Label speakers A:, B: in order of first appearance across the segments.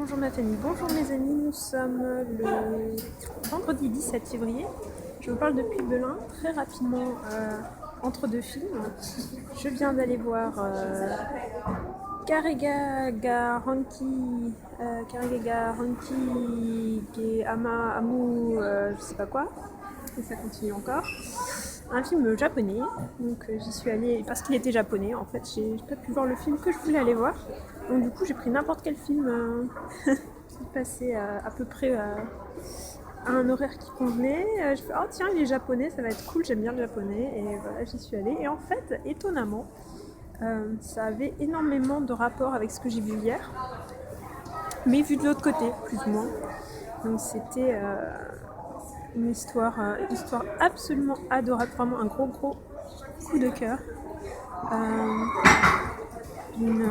A: Bonjour ma famille, bonjour mes amis, nous sommes le vendredi 17 février. Je vous parle depuis Belin, très rapidement entre deux films. Je viens d'aller voir Karegaga Hanki Ge Ama Amu, je sais pas quoi, et ça continue encore. Un film japonais, donc j'y suis allée parce qu'il était japonais en fait, j'ai pas pu voir le film que je voulais aller voir. Donc du coup j'ai pris n'importe quel film qui passait à peu près à un horaire qui convenait. Je fais oh tiens il est japonais, ça va être cool, j'aime bien le japonais, et voilà j'y suis allée. Et en fait étonnamment ça avait énormément de rapport avec ce que j'ai vu hier, mais vu de l'autre côté plus ou moins. Donc c'était une histoire absolument adorable, vraiment un gros coup de cœur. Une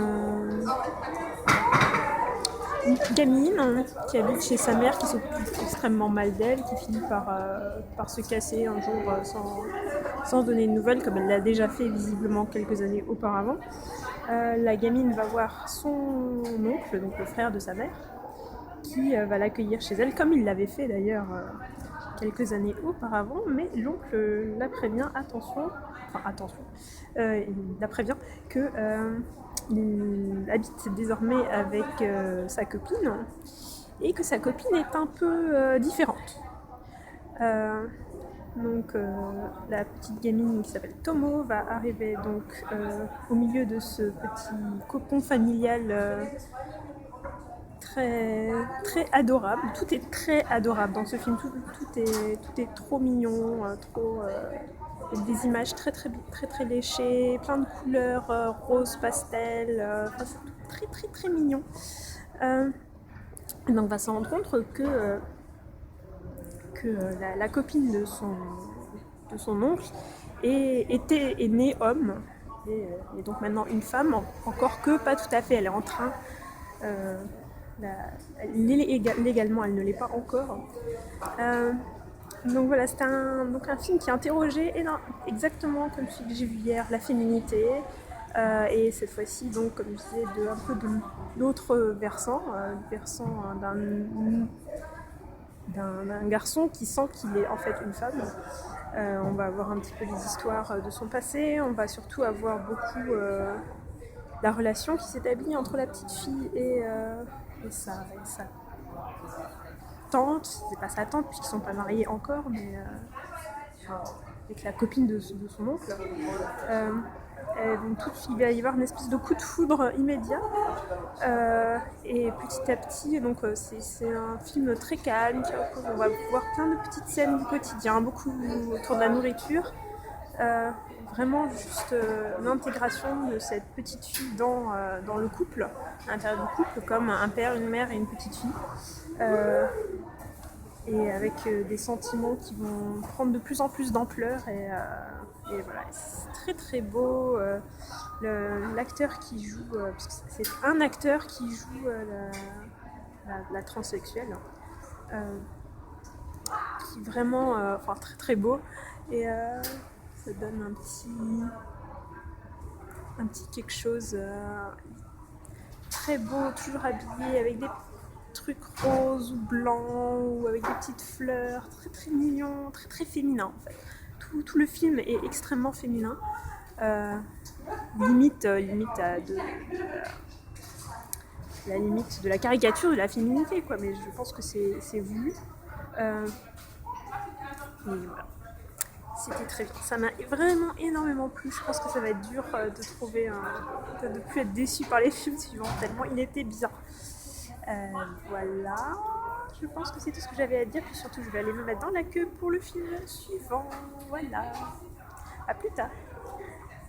A: gamine qui habite chez sa mère, qui s'occupe extrêmement mal d'elle, qui finit par se casser un jour sans donner de nouvelles, comme elle l'a déjà fait visiblement quelques années auparavant. La gamine va voir son oncle, donc le frère de sa mère, qui va l'accueillir chez elle, comme il l'avait fait d'ailleurs quelques années auparavant, mais l'oncle la prévient, il la prévient que il habite désormais avec sa copine, et que sa copine est un peu différente. Donc la petite gamine qui s'appelle Tomo va arriver donc au milieu de ce petit cocon familial très adorable. Tout est très adorable dans ce film, tout est trop mignon, avec des images très léchées, plein de couleurs, rose, pastel, c'est très mignon. Donc on va se rendre compte que la copine de son oncle est née homme, et donc maintenant une femme, encore que pas tout à fait, elle est en train... légalement elle ne l'est pas encore. Donc voilà, c'est un film qui interrogeait exactement comme celui que j'ai vu hier, la féminité, et cette fois-ci donc comme je disais un peu de l'autre versant, d'un garçon qui sent qu'il est en fait une femme. On va avoir un petit peu les histoires de son passé, on va surtout avoir beaucoup la relation qui s'établit entre la petite fille et sa tante. C'est pas sa tante puisqu'ils sont pas mariés encore, mais avec la copine de son oncle. Donc il va y avoir une espèce de coup de foudre immédiat, et petit à petit, donc c'est un film très calme, on va voir plein de petites scènes du quotidien, beaucoup autour de la nourriture, vraiment juste l'intégration de cette petite fille dans le couple, à l'intérieur du couple, comme un père, une mère et une petite fille, et avec des sentiments qui vont prendre de plus en plus d'ampleur, et voilà, c'est très beau. L'acteur qui joue, parce que c'est un acteur qui joue la transsexuelle, qui est vraiment très beau, et ça donne un petit quelque chose très beau, toujours habillé avec des trucs roses ou blancs, ou avec des petites fleurs, très mignon, très féminin en fait. Tout le film est extrêmement féminin, limite à la limite de la caricature de la féminité, quoi, mais je pense que c'est voulu. Et voilà. C'était très bien. Ça m'a vraiment énormément plu. Je pense que ça va être dur de trouver de ne plus être déçu par les films suivants, tellement il était bien. Voilà. Je pense que c'est tout ce que j'avais à dire. Puis surtout, je vais aller me mettre dans la queue pour le film suivant. Voilà. À plus tard.